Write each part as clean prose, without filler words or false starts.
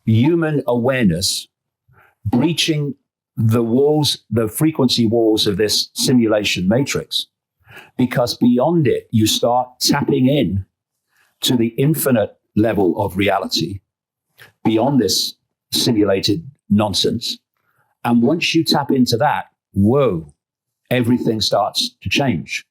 human awareness breaching the walls, the frequency walls of this simulation matrix, because beyond it, you start tapping in to the infinite level of reality beyond this simulated nonsense. And once you tap into that, whoa, everything starts to change.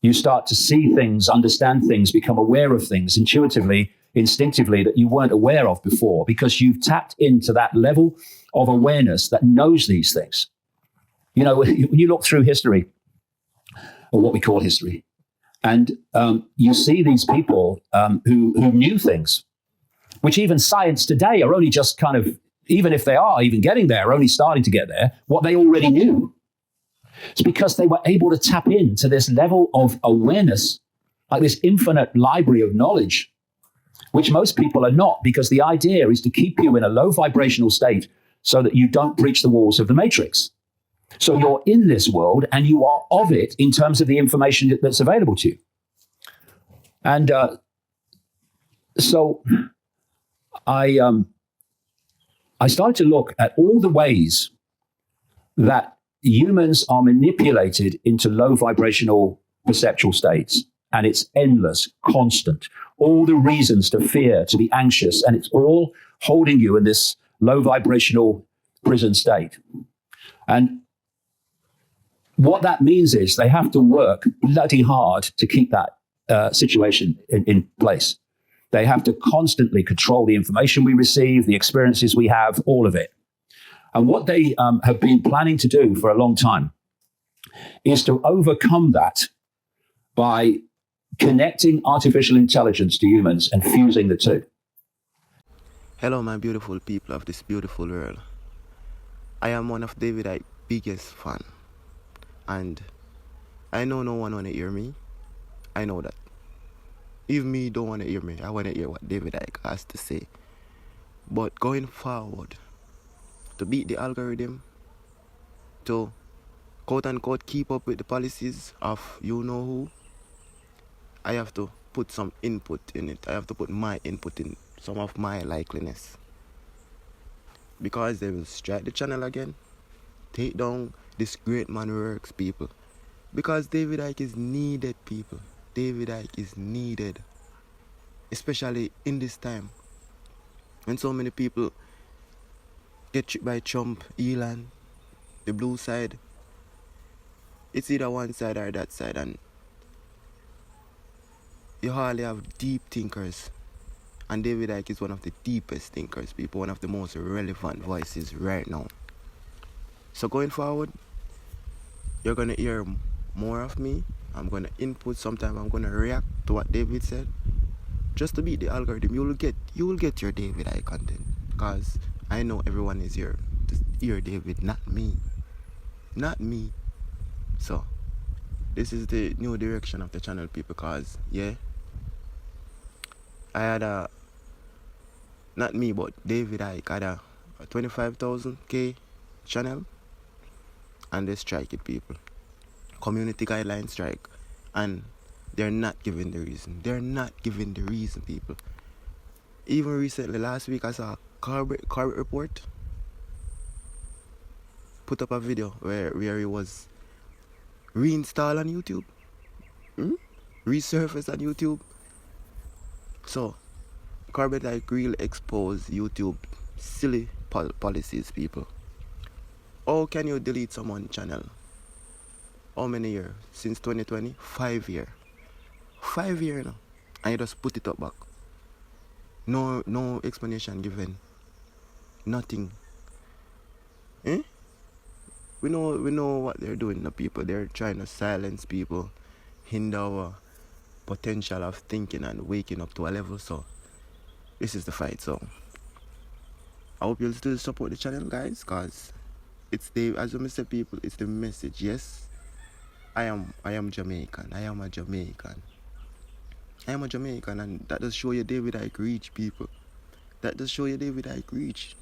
You start to see things, understand things, become aware of things intuitively, instinctively that you weren't aware of before, because you've tapped into that level of awareness that knows these things. You know, when you look through history, or what we call history, and you see these people who knew things, which even science today are only just kind of, even if they are even getting there, only starting to get there, what they already knew. It's because they were able to tap into this level of awareness, like this infinite library of knowledge, which most people are not, because the idea is to keep you in a low vibrational state so that you don't breach the walls of the matrix. So you're in this world and you are of it in terms of the information that's available to you. And so I started to look at all the ways that humans are manipulated into low vibrational perceptual states. And it's endless, constant. All the reasons to fear, to be anxious, and it's all holding you in this low vibrational prison state. And what that means is they have to work bloody hard to keep that situation in place. They have to constantly control the information we receive, the experiences we have, all of it. And what they have been planning to do for a long time is to overcome that by connecting artificial intelligence to humans and fusing the two. Hello, my beautiful people of this beautiful world. I am one of David Icke's biggest fan. And I know no one want to hear me. I know that. If me don't want to hear me, I want to hear what David Icke has to say. But going forward, to beat the algorithm, to quote-unquote keep up with the policies of you-know-who, I have to put some input in it. I have to put my input in some of my likeliness. Because they will strike the channel again, take down this great man works, people. Because David Icke is needed, people. David Icke is needed. Especially in this time. When so many people get tricked by Trump, Elon, the blue side. It's either one side or that side. And you hardly have deep thinkers. And David Icke is one of the deepest thinkers, people. One of the most relevant voices right now. So going forward, you're going to hear more of me. I'm going to input. Sometimes I'm going to react to what David said. Just to beat the algorithm, you will get your David Icke content. Because I know everyone is here to hear David, not me. Not me. So, this is the new direction of the channel, people. Because, yeah, I had not me, but David Icke had a 25,000K channel. And they strike it, people. Community guideline strike. And they're not giving the reason. They're not giving the reason, people. Even recently, last week, I saw a Corbett report put up a video where he was reinstalled on YouTube. Resurfaced on YouTube. So, Corbett like really exposed YouTube silly policies, people. How can you delete someone's channel? How many years? Since 2020? 5 years. 5 years now. And you just put it up back. No explanation given. Nothing. Eh? We know what they're doing to people. They're trying to silence people, hinder our potential of thinking and waking up to a level. So this is the fight. So I hope you'll still support the channel, guys, because it's the, as I said, people, it's the message. Yes, I am Jamaican. I am a Jamaican. And that does show you David Icke reach, people. That does show you David Icke reach.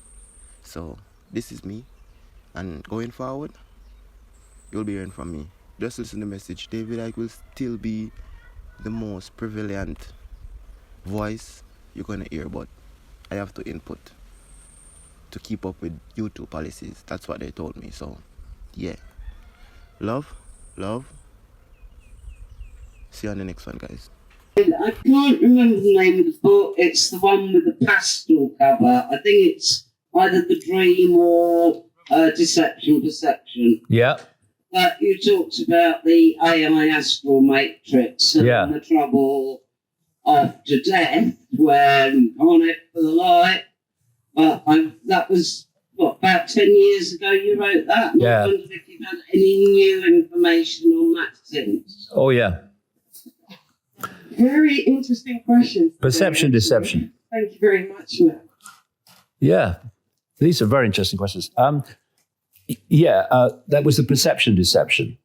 So this is me, and going forward, you'll be hearing from me. Just listen to the message. David Icke will still be the most prevalent voice you're gonna hear, but I have to input. to keep up with YouTube policies. That's what they told me. So, yeah. Love. See you on the next one, guys. I can't remember the name of the book. It's the one with the pastel cover. I think it's either The Dream or Deception. Yeah. You talked about the AI astral matrix and the trouble after death when on it for the light. That was, about 10 years ago you wrote that? And I wondered if you've had any new information on that since. Oh, yeah. Very interesting questions. Perception, deception. Thank you very much, Matt. Yeah, these are very interesting questions. That was the perception deception.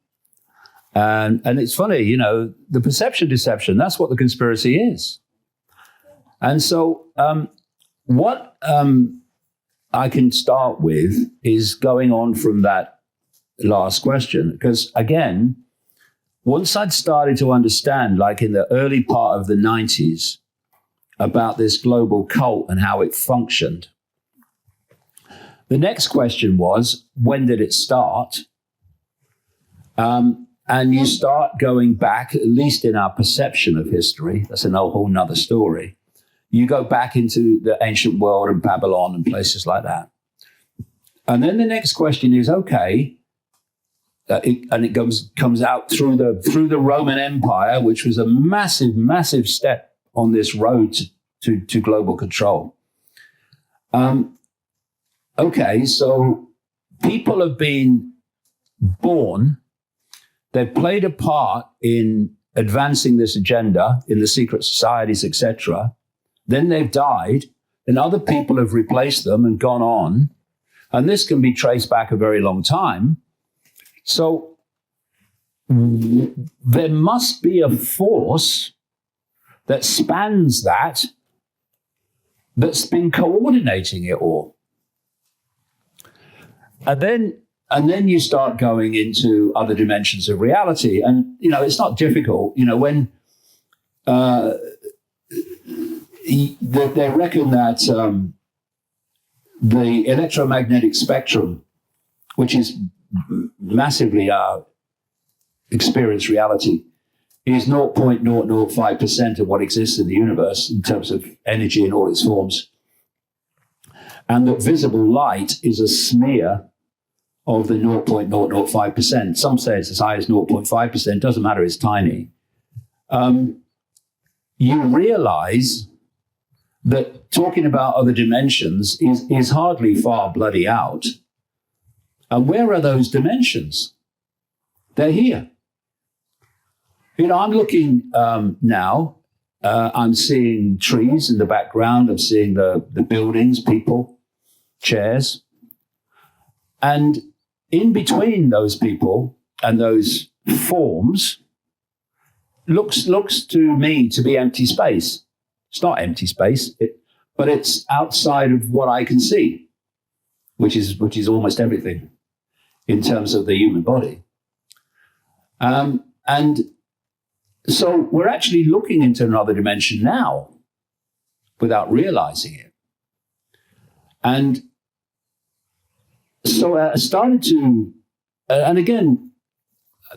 And it's funny, the perception deception, that's what the conspiracy is. And so what I can start with is going on from that last question, because again, once I'd started to understand, like in the early part of the 90s, about this global cult and how it functioned, the next question was, when did it start? And you start going back, at least in our perception of history, that's a whole nother story. You go back into the ancient world and Babylon and places like that. And then the next question is, okay, it comes out through the Roman Empire, which was a massive, massive step on this road to global control. Okay, so people have been born, they've played a part in advancing this agenda in the secret societies, etc. Then they've died, and other people have replaced them and gone on. And this can be traced back a very long time. So there must be a force that spans that's been coordinating it all. And then you start going into other dimensions of reality. And, it's not difficult. When they reckon that the electromagnetic spectrum, which is massively our experienced reality, is 0.005% of what exists in the universe in terms of energy in all its forms. And that visible light is a smear of the 0.005%. Some say it's as high as 0.5%. Doesn't matter, it's tiny. You realize that talking about other dimensions is hardly far bloody out. And where are those dimensions? They're here. I'm looking now. I'm seeing trees in the background. I'm seeing the buildings, people, chairs. And in between those people and those forms looks to me to be empty space. It's not empty space, but it's outside of what I can see, which is almost everything in terms of the human body. And so we're actually looking into another dimension now without realizing it. And so I started to, and again,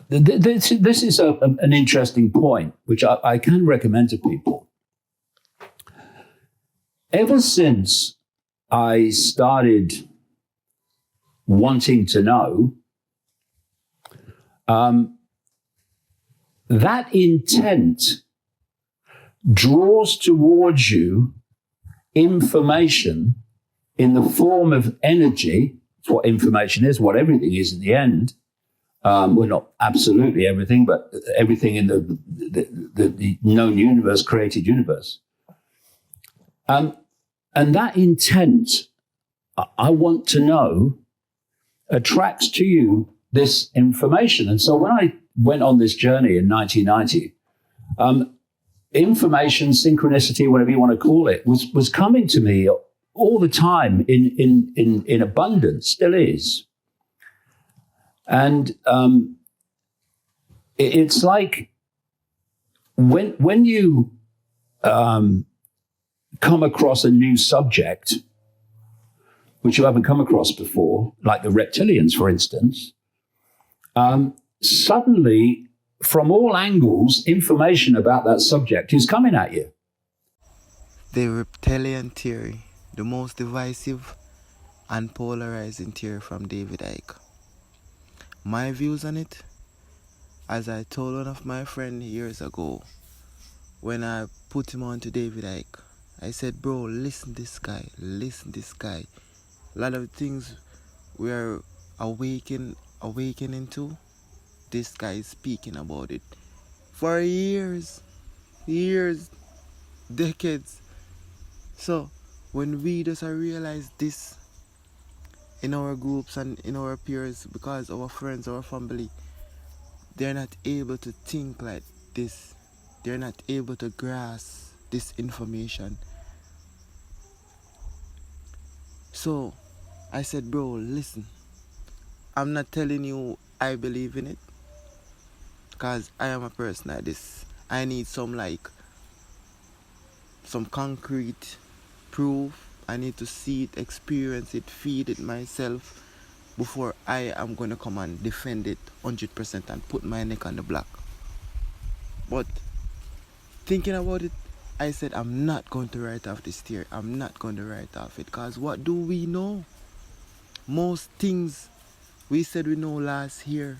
this is an interesting point, which I can recommend to people. Ever since I started wanting to know, that intent draws towards you information in the form of energy. It's what information is, what everything is in the end. Well, not absolutely everything, but everything in the known universe, created universe. And that intent, I want to know, attracts to you this information. And so when I went on this journey in 1990, information, synchronicity, whatever you want to call it, was coming to me all the time in abundance, still is. And it's like when you come across a new subject, which you haven't come across before, like the reptilians, for instance, suddenly, from all angles, information about that subject is coming at you. The reptilian theory, the most divisive and polarizing theory from David Icke. My views on it, as I told one of my friends years ago, when I put him on to David Icke, I said, bro, listen this guy. A lot of things we are awakening to, this guy is speaking about it for years, decades. So when we just realize this in our groups and in our peers, because our friends, our family, they're not able to think like this, they're not able to grasp this information. So I said, bro, listen, I'm not telling you I believe in it, because I am a person like this. I need some concrete proof. I need to see it, experience it, feed it myself before I am going to come and defend it 100% and put my neck on the block. But thinking about it, I said, I'm not going to write off this theory. I'm not going to write off it, because what do we know? Most things we said we know last year,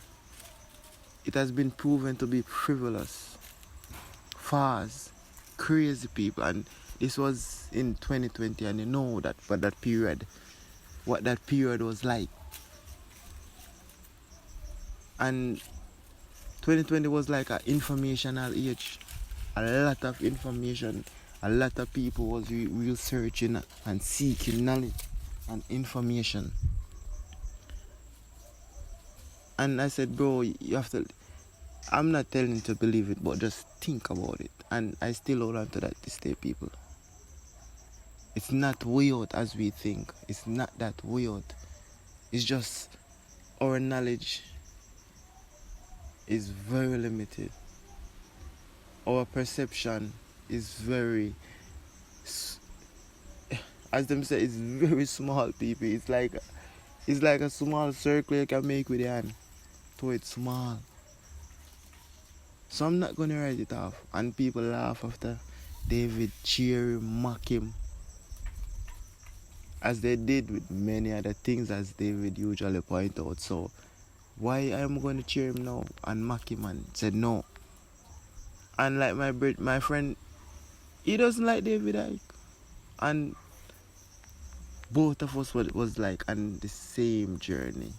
it has been proven to be frivolous, farce, crazy people. And this was in 2020, and you know that for that period, what that period was like. And 2020 was like an informational age. A lot of information, a lot of people was researching and seeking knowledge and information. And I said, bro, you have to, I'm not telling you to believe it, but just think about it. And I still hold on to that this day, people. It's not weird as we think. It's not that weird. It's just our knowledge is very limited. Our perception is very, as them say, it's very small, people. It's like a small circle you can make with your hand. So it's small. So I'm not going to write it off. And people laugh after David, cheer him, mock him, as they did with many other things, as David usually point out. So why am I going to cheer him now and mock him and say no? And like my friend, he doesn't like David Icke. And both of us was like on the same journey.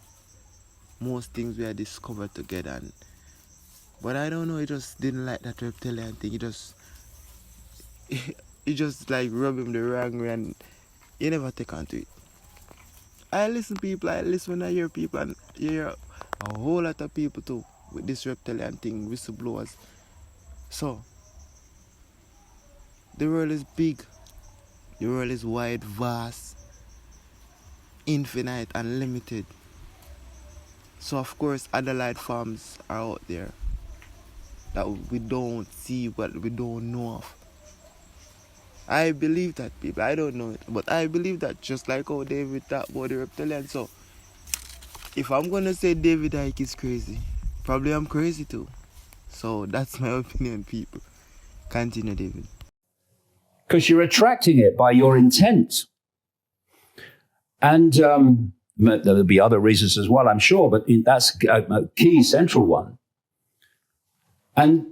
Most things we had discovered together. But I don't know, he just didn't like that reptilian thing. He just like rub him the wrong way, and he never take on to it. I listen when I hear people, and you hear a whole lot of people too with this reptilian thing, whistleblowers. So the world is big, the world is wide, vast, infinite, and limited. So of course other life forms are out there that we don't see, but we don't know of. I believe that, people. I don't know it, but I believe that, just like how David talked about the reptilian. So if I'm gonna say David Icke is crazy, probably I'm crazy too. So that's my opinion, people. Continue, David. Because you're attracting it by your intent. And there'll be other reasons as well, I'm sure, but that's a key central one. And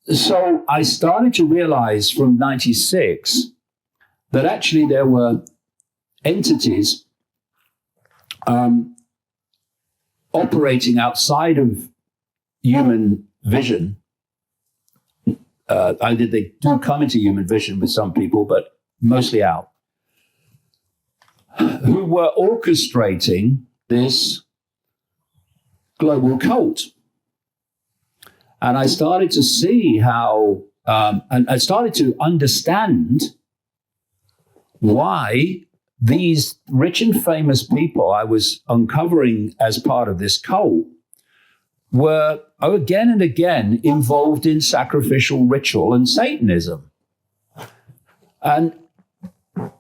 so I started to realize from 96 that actually there were entities operating outside of human vision. They do come into human vision with some people, but mostly out, who were orchestrating this global cult. And I started to see how, and I started to understand why these rich and famous people I was uncovering as part of this cult were again and again involved in sacrificial ritual and Satanism. And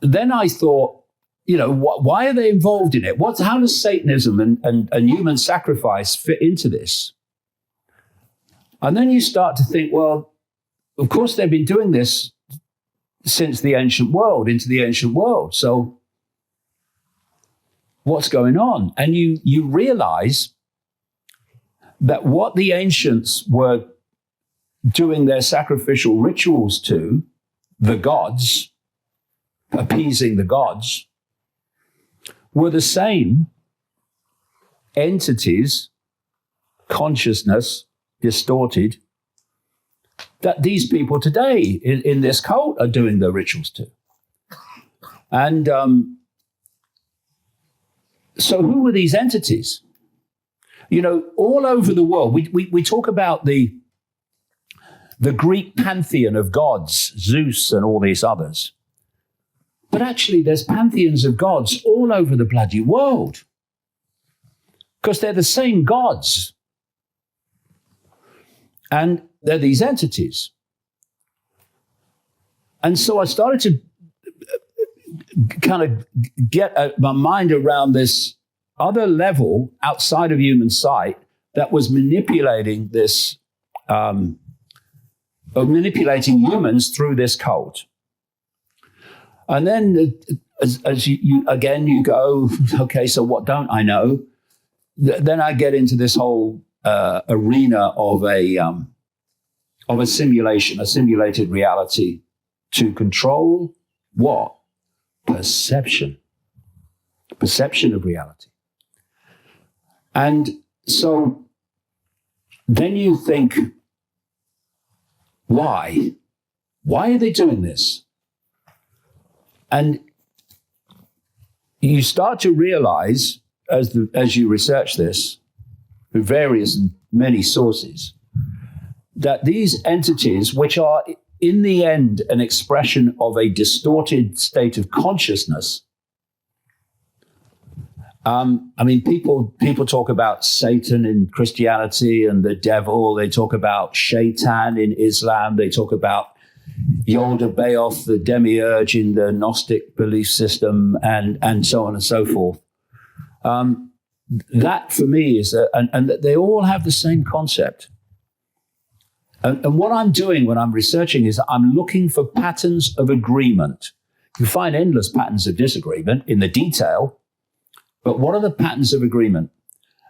then I thought, why are they involved in it? How does Satanism and human sacrifice fit into this? And then you start to think, well, of course they've been doing this since the ancient world, into the ancient world. So what's going on? And you realize that what the ancients were doing their sacrificial rituals to, the gods, appeasing the gods, were the same entities, consciousness distorted, that these people today in this cult are doing the rituals to. And so who were these entities? All over the world, we talk about the Greek pantheon of gods, Zeus and all these others. But actually, there's pantheons of gods all over the bloody world, because they're the same gods. And they're these entities. And so I started to kind of get my mind around this other level outside of human sight that was manipulating this, manipulating humans through this cult. And then as you go, okay, so what don't I know? Then I get into this whole arena of a simulation, a simulated reality to control what? Perception of reality. And so then you think, why? Why are they doing this? And you start to realize, as you research this, through various and many sources, that these entities, which are in the end an expression of a distorted state of consciousness. People talk about Satan in Christianity and the devil. They talk about Shaitan in Islam. They talk about Yod-Baoth, the demiurge in the Gnostic belief system, and so on and so forth. That for me is, and they all have the same concept. And what I'm doing when I'm researching is I'm looking for patterns of agreement. You find endless patterns of disagreement in the detail, but what are the patterns of agreement?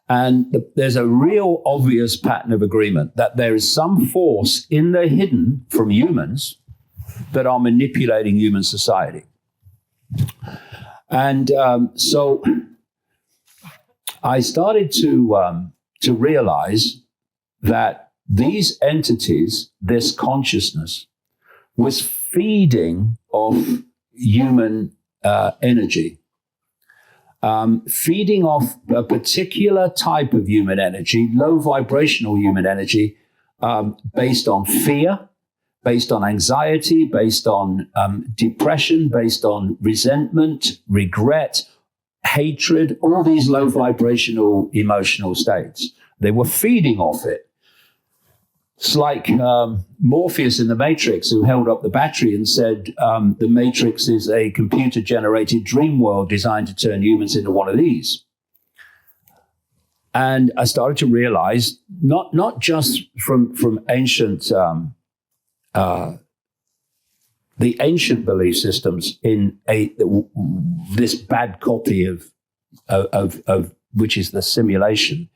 And there's a real obvious pattern of agreement that there is some force in the hidden from humans that are manipulating human society. And so I started to realize that these entities, this consciousness, was feeding off human energy, feeding off a particular type of human energy, low vibrational human energy, based on fear, based on anxiety, based on depression, based on resentment, regret, hatred, all these low vibrational emotional states. They were feeding off it. It's like Morpheus in the Matrix, who held up the battery and said, the Matrix is a computer-generated dream world designed to turn humans into one of these. And I started to realize, not just from ancient, the ancient belief systems in this bad copy of which is the simulation,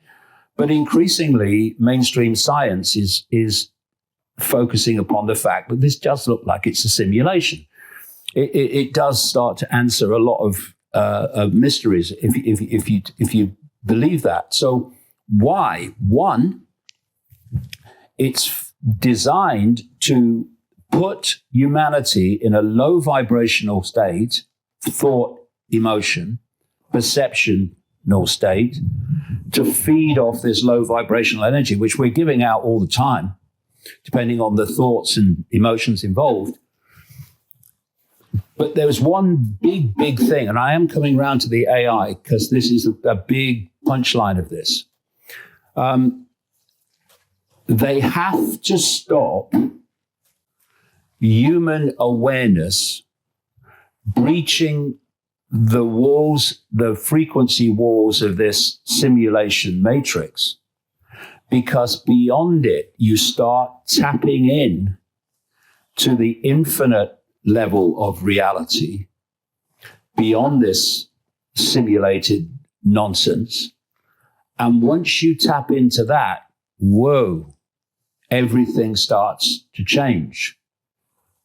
but increasingly, mainstream science is focusing upon the fact that this does look like it's a simulation. It does start to answer a lot of mysteries if you believe that. So why? One, it's designed to put humanity in a low vibrational state, thought, emotion, perceptional state, to feed off this low vibrational energy, which we're giving out all the time, depending on the thoughts and emotions involved. But there's one big thing, and I am coming around to the AI because this is a big punchline of this. They have to stop human awareness breaching the walls, the frequency walls of this simulation matrix, because beyond it, you start tapping in to the infinite level of reality beyond this simulated nonsense. And once you tap into that, whoa, everything starts to change.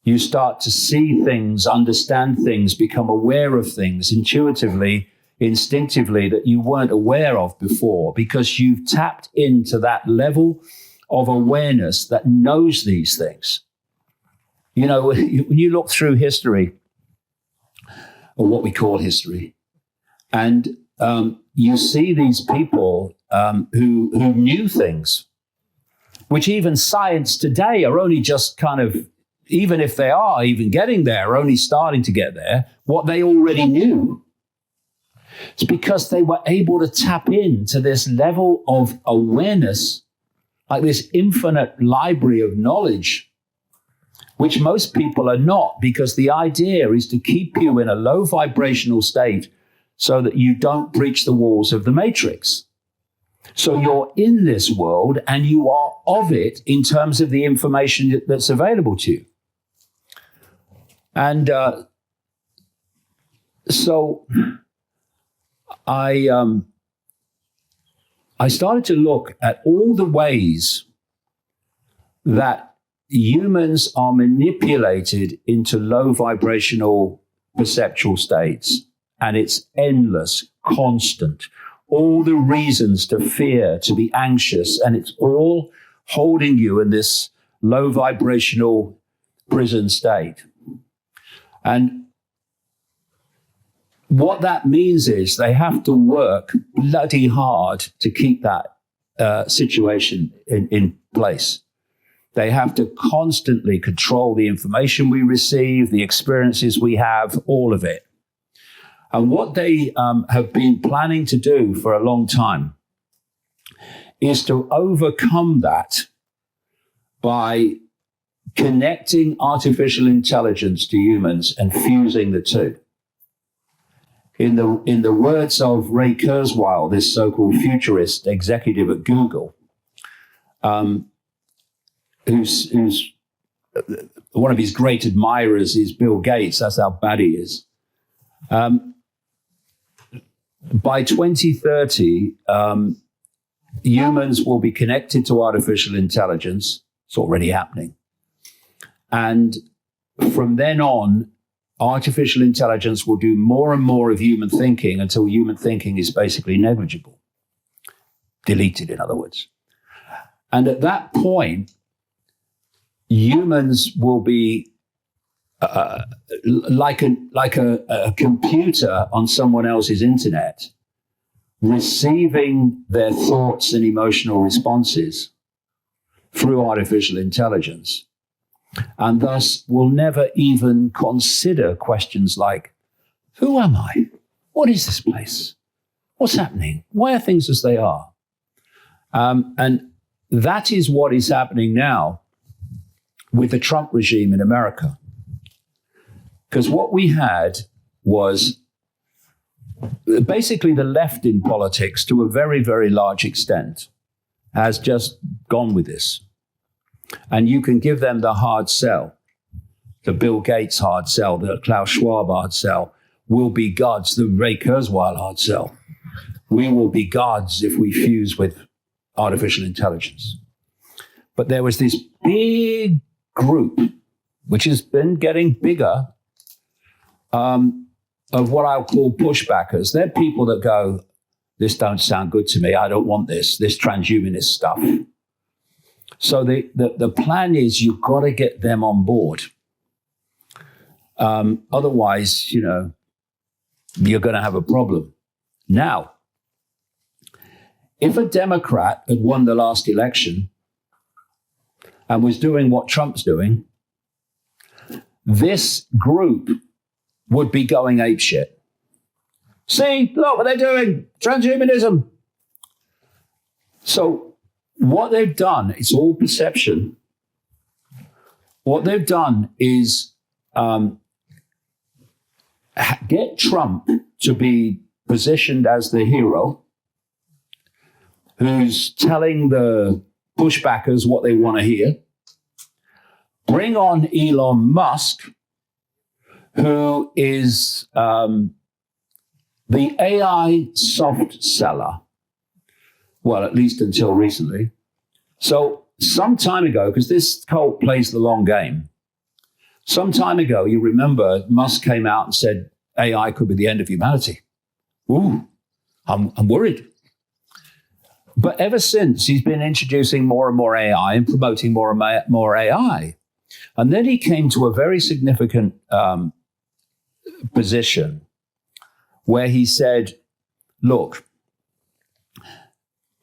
You start to see things, understand things, become aware of things intuitively, instinctively that you weren't aware of before, because you've tapped into that level of awareness that knows these things. You know, when you look through history, or what we call history, and you see these people who knew things, which even science today are only just kind of, even if they are even getting there, are only starting to get there, what they already knew. It's because they were able to tap into this level of awareness, like this infinite library of knowledge, which most people are not, because the idea is to keep you in a low vibrational state so that you don't breach the walls of the matrix. So you're in this world and you are of it in terms of the information that's available to you. And so I started to look at all the ways that humans are manipulated into low vibrational perceptual states. And it's endless, constant. All the reasons to fear, to be anxious, and it's all holding you in this low vibrational prison state. And what that means is they have to work bloody hard to keep that situation in place. They have to constantly control the information we receive, the experiences we have, all of it. And what they have been planning to do for a long time is to overcome that by connecting artificial intelligence to humans and fusing the two. In the words of Ray Kurzweil, this so-called futurist executive at Google, who's one of his great admirers is Bill Gates. That's how bad he is. By 2030, humans will be connected to artificial intelligence. It's already happening. And from then on, artificial intelligence will do more and more of human thinking until human thinking is basically negligible. Deleted, in other words. And at that point, humans will be like a computer on someone else's internet, receiving their thoughts and emotional responses through artificial intelligence, and thus will never even consider questions like, who am I? What is this place? What's happening? Why are things as they are? And that is what is happening now with the Trump regime in America. Because what we had was basically the left in politics, to a very, very large extent, has just gone with this. And you can give them the hard sell, the Bill Gates hard sell, the Klaus Schwab hard sell. We'll be gods, the Ray Kurzweil hard sell. We will be gods if we fuse with artificial intelligence. But there was this big group, which has been getting bigger, of what I'll call pushbackers. They're people that go, this don't sound good to me. I don't want this transhumanist stuff. So the plan is you've got to get them on board. Otherwise, you're going to have a problem. Now, if a Democrat had won the last election and was doing what Trump's doing, this group would be going apeshit. See, look what they're doing, transhumanism. So what they've done, it's all perception. What they've done is get Trump to be positioned as the hero who's telling the pushbackers what they want to hear. Bring on Elon Musk, who is the AI soft seller. Well, at least until recently. So some time ago, because this cult plays the long game, some time ago, you remember Musk came out and said AI could be the end of humanity. Ooh, I'm worried. But ever since, he's been introducing more and more AI and promoting more and more AI. And then he came to a very significant position where he said, look,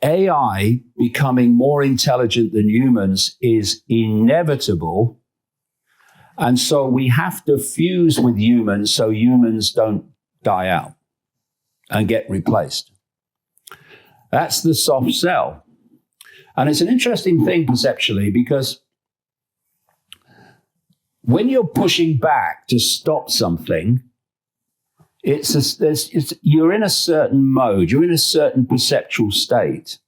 AI becoming more intelligent than humans is inevitable. And so we have to fuse with humans so humans don't die out and get replaced. That's the soft sell. And it's an interesting thing perceptually, because when you're pushing back to stop something, you're in a certain mode, you're in a certain perceptual state.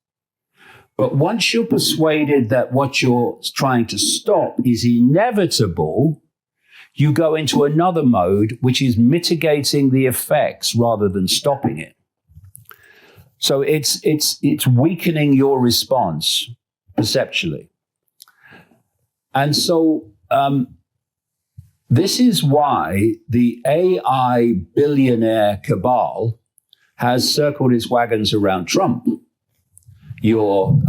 But once you're persuaded that what you're trying to stop is inevitable, you go into another mode, which is mitigating the effects rather than stopping it. So it's weakening your response perceptually. And so this is why the AI billionaire cabal has circled its wagons around Trump. Your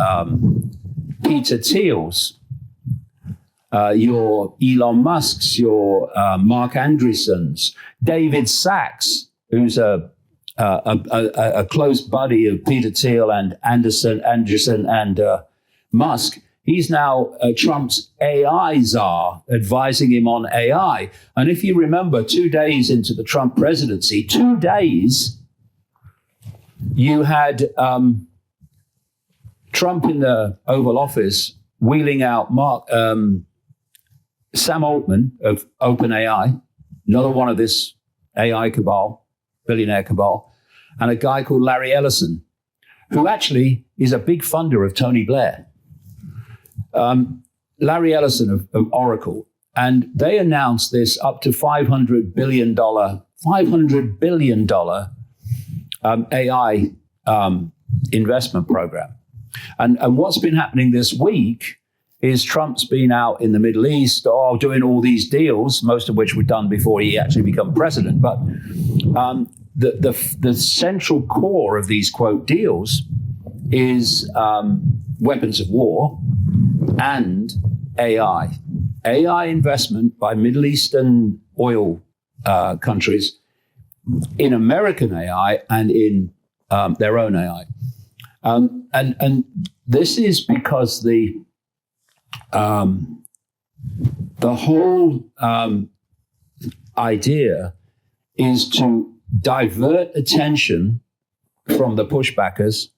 Peter Thiel's, your Elon Musk's, your Mark Andreessen's, David Sachs, who's a close buddy of Peter Thiel and Andreessen and Musk. He's now Trump's AI czar, advising him on AI. And if you remember, 2 days into the Trump presidency, 2 days, you had Trump in the Oval Office wheeling out Sam Altman of OpenAI, another one of this AI cabal, billionaire cabal, and a guy called Larry Ellison, who actually is a big funder of Tony Blair. Larry Ellison of Oracle, and they announced this up to $500 billion AI investment program. And what's been happening this week is Trump's been out in the Middle East doing all these deals, most of which were done before he actually became president. But the central core of these, quote, deals is weapons of war and AI. AI investment by Middle Eastern oil countries in American AI and in their own AI. And this is because the whole idea is to divert attention from the pushbackers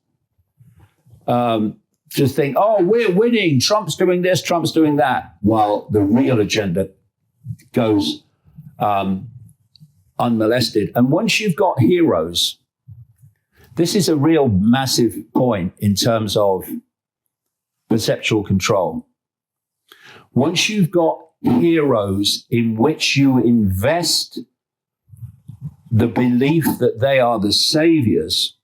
to think, oh, we're winning, Trump's doing this, Trump's doing that, while the real agenda goes unmolested. And once you've got heroes, this is a real massive point in terms of perceptual control. Once you've got heroes in which you invest the belief that they are the saviors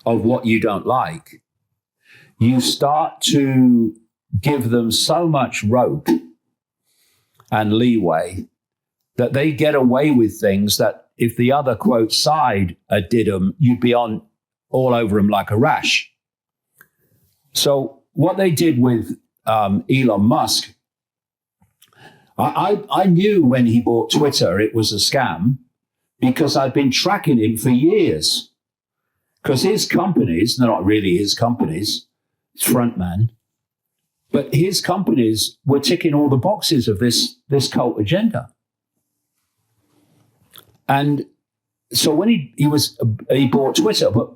of what you don't like, you start to give them so much rope and leeway that they get away with things that if the other, quote, side did them, you'd be on all over them like a rash. So what they did with Elon Musk, I knew when he bought Twitter it was a scam because I'd been tracking him for years. Because his companies, they're not really his companies, it's Frontman, but his companies were ticking all the boxes of this cult agenda. And so when he bought Twitter, but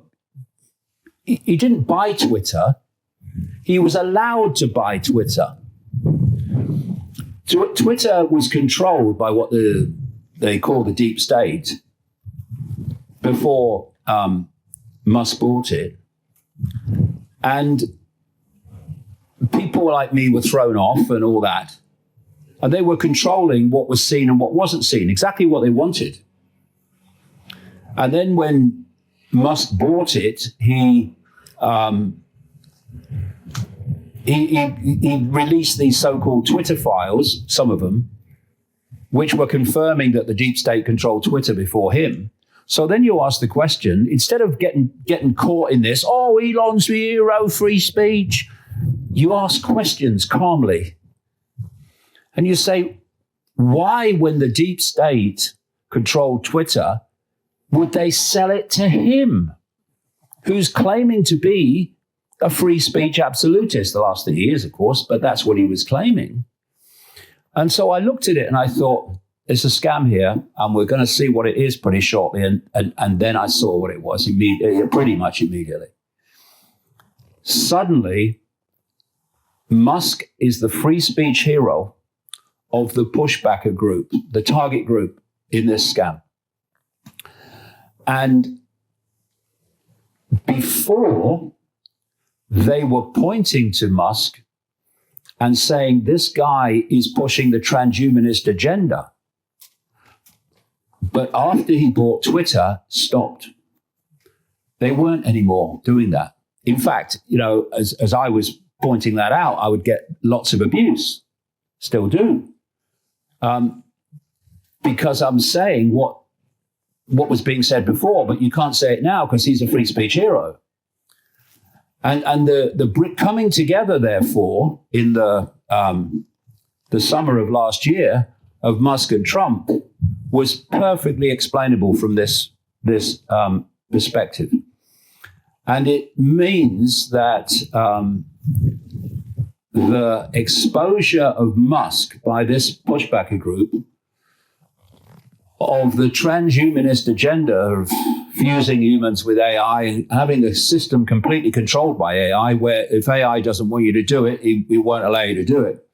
he didn't buy Twitter. He was allowed to buy Twitter. Twitter was controlled by what the they call the deep state before Musk bought it. And people like me were thrown off and all that. And they were controlling what was seen and what wasn't seen, exactly what they wanted. And then when Musk bought it, he released these so-called Twitter files, some of them, which were confirming that the deep state controlled Twitter before him. So then you ask the question, instead of getting caught in this, oh, Elon's the hero, free speech, you ask questions calmly. And you say, why, when the deep state controlled Twitter, would they sell it to him, who's claiming to be a free speech absolutist? The last thing he is, of course, but that's what he was claiming. And so I looked at it and I thought, it's a scam here, and we're going to see what it is pretty shortly. And then I saw what it was pretty much immediately. Suddenly, Musk is the free speech hero of the pushbacker group, the target group in this scam. And before, they were pointing to Musk and saying, this guy is pushing the transhumanist agenda. But after he bought Twitter, stopped. They weren't anymore doing that. In fact, as I was pointing that out, I would get lots of abuse. Still do. Because I'm saying what was being said before, but you can't say it now because he's a free speech hero. And the coming together, therefore, in the summer of last year of Musk and Trump was perfectly explainable from this perspective. And it means that the exposure of Musk by this pushbacker group of the transhumanist agenda of fusing humans with AI and having the system completely controlled by AI, where if AI doesn't want you to do it, he won't allow you to do it,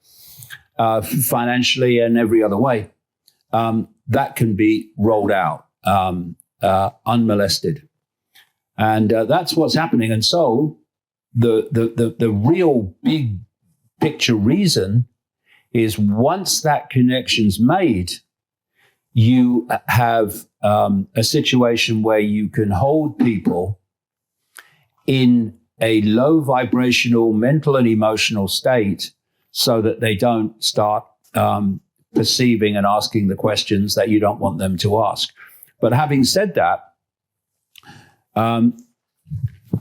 financially and every other way, that can be rolled out unmolested. And that's what's happening. And so the real big picture reason is once that connection's made, you have a situation where you can hold people in a low vibrational mental and emotional state so that they don't start perceiving and asking the questions that you don't want them to ask. But having said that,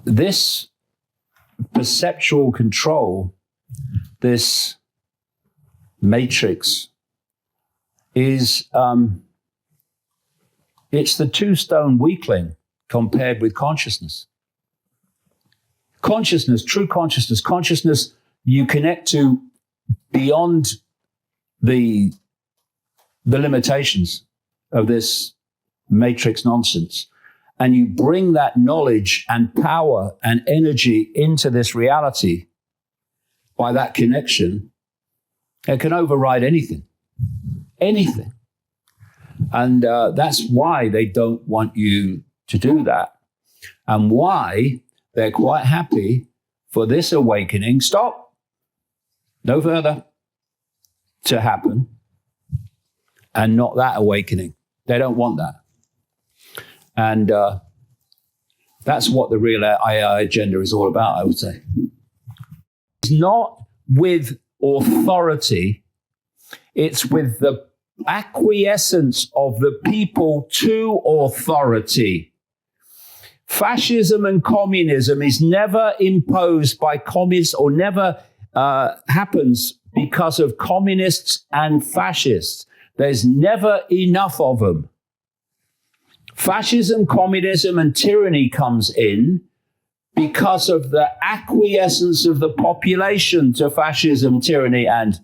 this perceptual control, this matrix, is it's the two-stone weakling compared with consciousness. Consciousness, true consciousness you connect to beyond the limitations of this matrix nonsense. And you bring that knowledge and power and energy into this reality by that connection. It can override anything. Anything. And that's why they don't want you to do that. And why they're quite happy for this awakening, stop, no further, to happen, and not that awakening. They don't want that. And that's what the real AI agenda is all about, I would say. It's not with authority, it's with the acquiescence of the people to authority. Fascism and communism is never imposed by communists or never happens because of communists and fascists. There's never enough of them. Fascism, communism, and tyranny comes in because of the acquiescence of the population to fascism, tyranny, and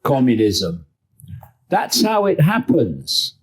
communism. That's how it happens.